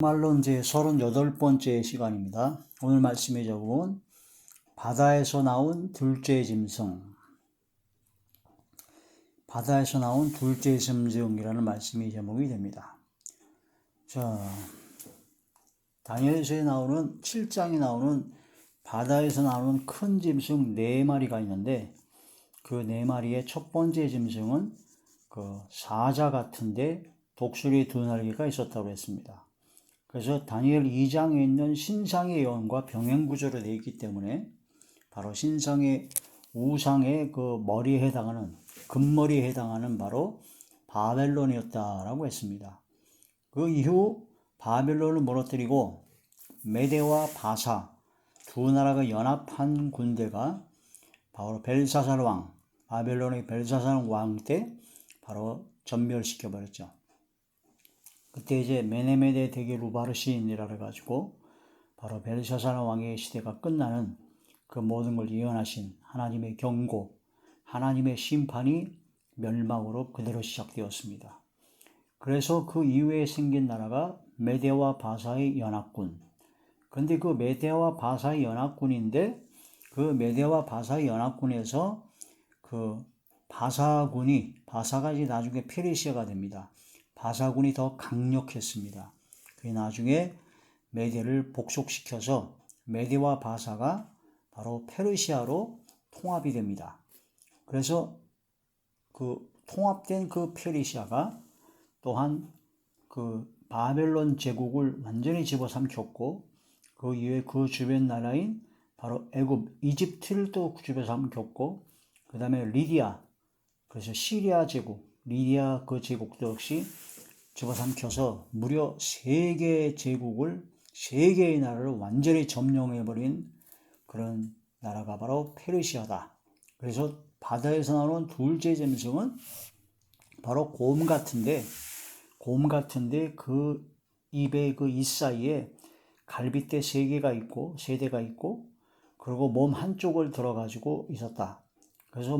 말론 제 38번째 시간입니다. 오늘 말씀의 제목은 바다에서 나온 둘째 짐승. 바다에서 나온 둘째 짐승이라는 말씀이 제목이 됩니다. 자, 다니엘서에 나오는 7장에 나오는 바다에서 나오는 큰 짐승 4마리가 있는데 그 4마리의 첫 번째 짐승은 그 사자 같은데 독수리 2날개가 있었다고 했습니다. 그래서 다니엘 2장에 있는 신상의 예언과 병행구조로 되어 있기 때문에 바로 신상의 우상의 그 머리에 해당하는 금머리에 해당하는 바로 바벨론이었다라고 했습니다. 그 이후 바벨론을 무너뜨리고 메대와 바사 두 나라가 연합한 군대가 바로 벨사살 왕, 바벨론의 벨사살 왕 때 바로 전멸시켜 버렸죠. 그때 이제 메네메데 대게 루바르신이라 해가지고 바로 벨사살 왕의 시대가 끝나는 그 모든 걸 예언하신 하나님의 경고, 하나님의 심판이 멸망으로 그대로 시작되었습니다. 그래서 그 이후에 생긴 나라가 메대와 바사의 연합군. 그런데 그 메대와 바사의 연합군인데 그 메대와 바사의 연합군에서 그 바사가 이제 나중에 페르시아가 됩니다. 바사군이 더 강력했습니다. 그게 나중에 메대를 복속시켜서 메대와 바사가 바로 페르시아로 통합이 됩니다. 그래서 그 통합된 그 페르시아가 또한 그 바벨론 제국을 완전히 집어삼켰고 그 이후에 그 주변 나라인 바로 애굽, 이집트를 또 집어삼켰고 그 다음에 리디아, 그래서 시리아 제국, 리디아 그 제국도 역시 집어삼켜서 무려 3개의 제국을 3개의 나라를 완전히 점령해버린 그런 나라가 바로 페르시아다. 그래서 바다에서 나오는 둘째 짐승은 바로 곰 같은데 그 입에 그 입 사이에 갈빗대 3개가 있고 3대가 있고 그리고 몸 한쪽을 들어가지고 있었다. 그래서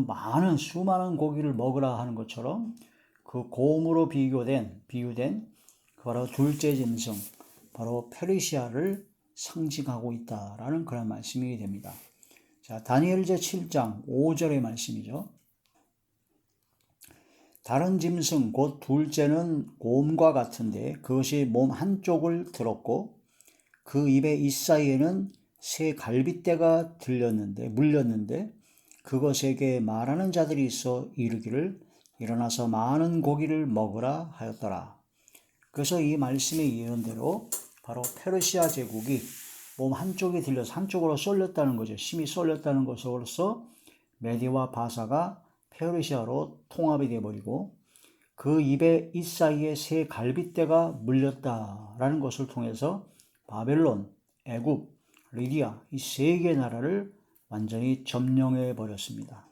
수많은 고기를 먹으라 하는 것처럼 그 곰으로 비유된 그 바로 둘째 짐승, 바로 페르시아를 상징하고 있다라는 그런 말씀이 됩니다. 자, 다니엘 제 7장 5절의 말씀이죠. 다른 짐승 곧 둘째는 곰과 같은데 그것이 몸 한쪽을 들었고 그 입의 입 사이에는 3 갈빗대가 물렸는데 그것에게 말하는 자들이 있어 이르기를 일어나서 많은 고기를 먹으라 하였더라. 그래서 이 말씀의 예언대로 바로 페르시아 제국이 몸 한쪽이 들려서 한쪽으로 쏠렸다는 거죠. 심히 쏠렸다는 것으로서 메디와 바사가 페르시아로 통합이 되어버리고 그 입의 입 사이에 3 갈빗대가 물렸다라는 것을 통해서 바벨론, 애굽, 리디아 이 3개 나라를 완전히 점령해 버렸습니다.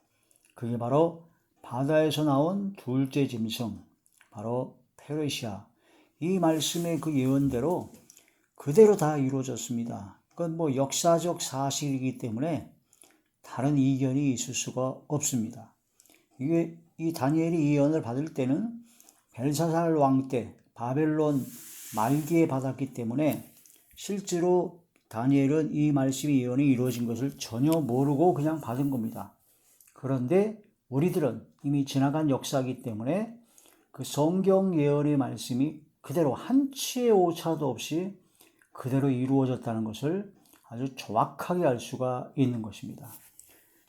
그게 바로 바다에서 나온 둘째 짐승, 바로 페르시아. 이 말씀의 그 예언대로 그대로 다 이루어졌습니다. 그건 뭐 역사적 사실이기 때문에 다른 이견이 있을 수가 없습니다. 이게 이 다니엘이 이 예언을 받을 때는 벨사살 왕 때 바벨론 말기에 받았기 때문에 실제로 다니엘은 이 말씀의 예언이 이루어진 것을 전혀 모르고 그냥 받은 겁니다. 그런데 우리들은 이미 지나간 역사이기 때문에 그 성경 예언의 말씀이 그대로 한치의 오차도 없이 그대로 이루어졌다는 것을 아주 정확하게 알 수가 있는 것입니다.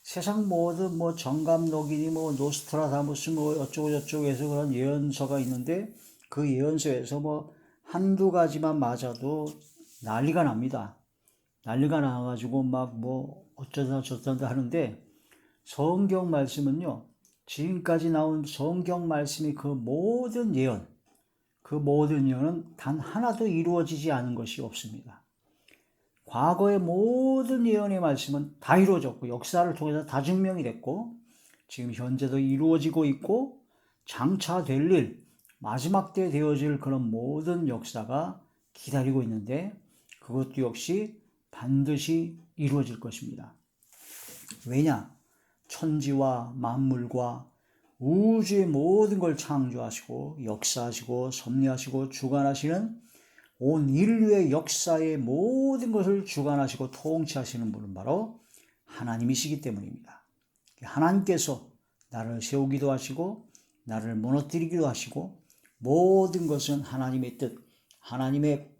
세상 모든 정감록이니 노스트라다무스 어쩌고 저쩌고해서 그런 예언서가 있는데 그 예언서에서 한두 가지만 맞아도 난리가 납니다. 난리가 나가지고 어쩌다 저쩌다 하는데 성경 말씀은요, 지금까지 나온 성경 말씀이 그 모든 예언은 단 하나도 이루어지지 않은 것이 없습니다. 과거의 모든 예언의 말씀은 다 이루어졌고 역사를 통해서 다 증명이 됐고 지금 현재도 이루어지고 있고 장차 될 일, 마지막 때 되어질 그런 모든 역사가 기다리고 있는데 그것도 역시 반드시 이루어질 것입니다. 왜냐? 천지와 만물과 우주의 모든 걸 창조하시고 역사하시고 섭리하시고 주관하시는 온 인류의 역사의 모든 것을 주관하시고 통치하시는 분은 바로 하나님이시기 때문입니다. 하나님께서 나를 세우기도 하시고 나를 무너뜨리기도 하시고 모든 것은 하나님의 뜻, 하나님의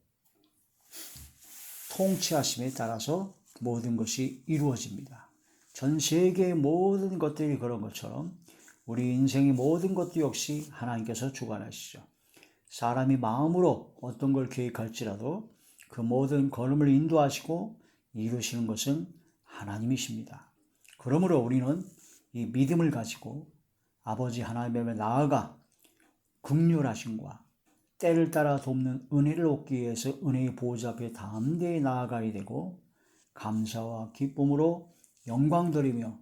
통치하심에 따라서 모든 것이 이루어집니다. 전 세계의 모든 것들이 그런 것처럼 우리 인생의 모든 것도 역시 하나님께서 주관하시죠. 사람이 마음으로 어떤 걸 계획할지라도 그 모든 걸음을 인도하시고 이루시는 것은 하나님이십니다. 그러므로 우리는 이 믿음을 가지고 아버지 하나님 앞에 나아가 긍휼하심과 때를 따라 돕는 은혜를 얻기 위해서 은혜의 보좌 앞에 담대히 나아가야 되고 감사와 기쁨으로 영광 드리며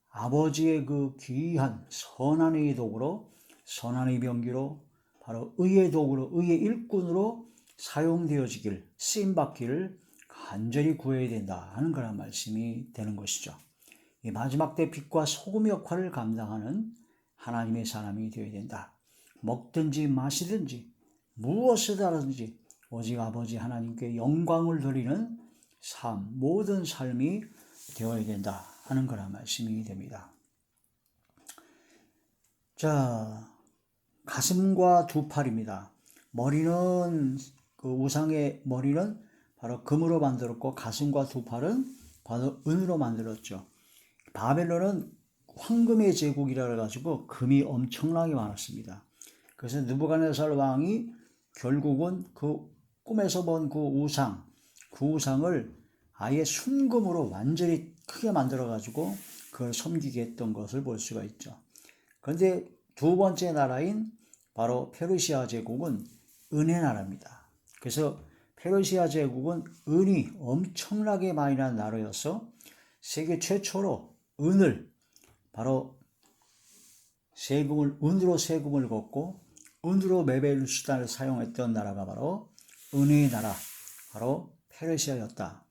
아버지의 그 귀한 선한의 도구로 선한의 병기로 바로 의의 도구로 의의 일꾼으로 사용되어지길 쓰임받기를 간절히 구해야 된다 하는 그런 말씀이 되는 것이죠. 이 마지막 때 빛과 소금 역할을 감당하는 하나님의 사람이 되어야 된다. 먹든지 마시든지 무엇을 하든지 오직 아버지 하나님께 영광을 돌리는 삶, 모든 삶이 되어야 된다 하는 그런 말씀이 됩니다. 자, 가슴과 두 팔입니다. 머리는 그 우상의 머리는 바로 금으로 만들었고 가슴과 두 팔은 바로 은으로 만들었죠. 바벨론은 황금의 제국이라 해가지고 금이 엄청나게 많았습니다. 그래서 느부갓네살 왕이 결국은 그 꿈에서 본 그 우상을 아예 순금으로 완전히 크게 만들어가지고 그걸 섬기게 했던 것을 볼 수가 있죠. 그런데 두 번째 나라인 바로 페르시아 제국은 은의 나라입니다. 그래서 페르시아 제국은 은이 엄청나게 많이 난 나라여서 세계 최초로 은을 바로 은으로 세금을 걷고 은으로 매매 수단을 사용했던 나라가 바로 은의 나라, 바로 페르시아였다.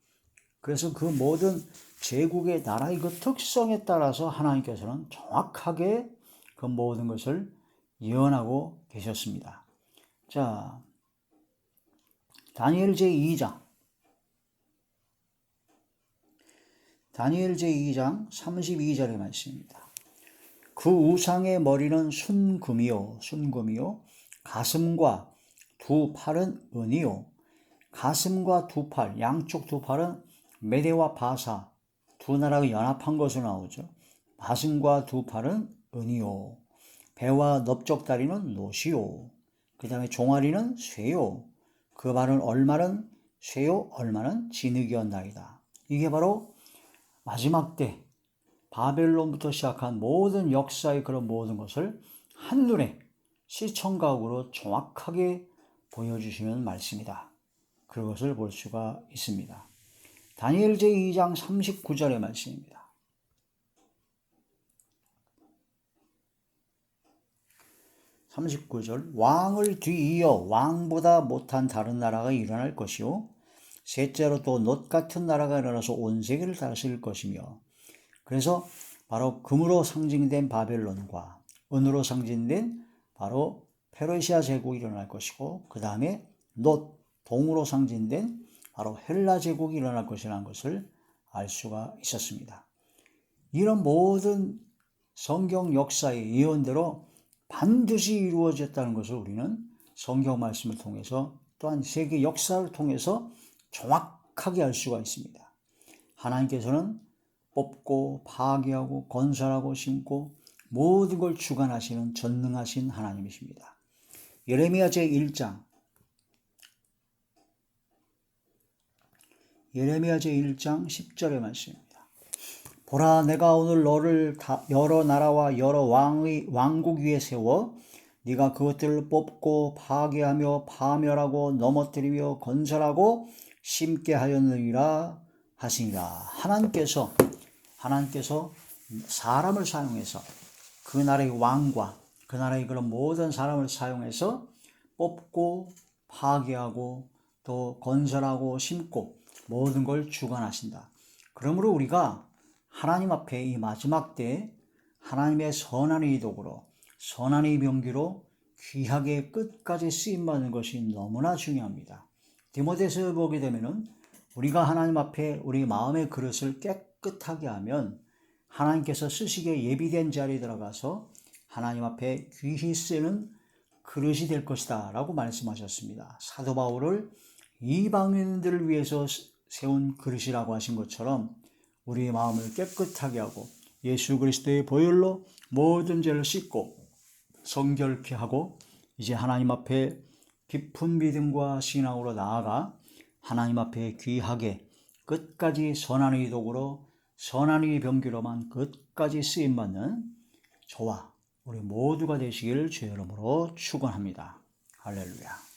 그래서 그 모든 제국의 나라의 그 특성에 따라서 하나님께서는 정확하게 그 모든 것을 예언하고 계셨습니다. 자, 다니엘 제2장 32절의 말씀입니다. 그 우상의 머리는 순금이요 가슴과 두 팔은 은이요 가슴과 두 팔, 양쪽 두 팔은 메대와 바사 두 나라가 연합한 것으로 나오죠. 가슴과 두 팔은 은이요 배와 넓적다리는 노시요 그 다음에 종아리는 쇠요 그 발은 얼마는 쇠요 얼마는 진흙이었나이다. 이게 바로 마지막 때 바벨론부터 시작한 모든 역사의 그런 모든 것을 한눈에 시청각으로 정확하게 보여주시는 말씀이다. 그것을 볼 수가 있습니다. 다니엘 제2장 39절의 말씀입니다. 39절 왕을 뒤이어 왕보다 못한 다른 나라가 일어날 것이요 셋째로 또 놋 같은 나라가 일어나서 온 세계를 다스릴 것이며 그래서 바로 금으로 상징된 바벨론과 은으로 상징된 바로 페르시아 제국이 일어날 것이고 그 다음에 놋, 동으로 상징된 바로 헬라 제국이 일어날 것이라는 것을 알 수가 있었습니다. 이런 모든 성경 역사의 예언대로 반드시 이루어졌다는 것을 우리는 성경 말씀을 통해서 또한 세계 역사를 통해서 정확하게 알 수가 있습니다. 하나님께서는 뽑고 파괴하고 건설하고 심고 모든 걸 주관하시는 전능하신 하나님이십니다. 예레미야 제1장 10절의 말씀입니다. 보라 내가 오늘 너를 여러 나라와 여러 왕국 위에 세워 네가 그것들을 뽑고 파괴하며 파멸하고 넘어뜨리며 건설하고 심게 하였느니라 하시니라. 하나님께서 사람을 사용해서 그 나라의 왕과 그 나라의 그런 모든 사람을 사용해서 뽑고 파괴하고 또 건설하고 심고 모든 걸 주관하신다. 그러므로 우리가 하나님 앞에 이 마지막 때 하나님의 선한의 도구로 선한의 병기로 귀하게 끝까지 쓰임받는 것이 너무나 중요합니다. 디모데서 보게 되면은 우리가 하나님 앞에 우리 마음의 그릇을 깨끗하게 하면 하나님께서 쓰시기에 예비된 자리에 들어가서 하나님 앞에 귀히 쓰는 그릇이 될 것이다 라고 말씀하셨습니다. 사도 바울을 이방인들을 위해서 세운 그릇이라고 하신 것처럼 우리의 마음을 깨끗하게 하고 예수 그리스도의 보혈로 모든 죄를 씻고 성결케 하고 이제 하나님 앞에 깊은 믿음과 신앙으로 나아가 하나님 앞에 귀하게 끝까지 선한 의도로 선한 의 병기로만 끝까지 쓰임받는 저와 우리 모두가 되시길 주의 이름으로 축원합니다. 할렐루야.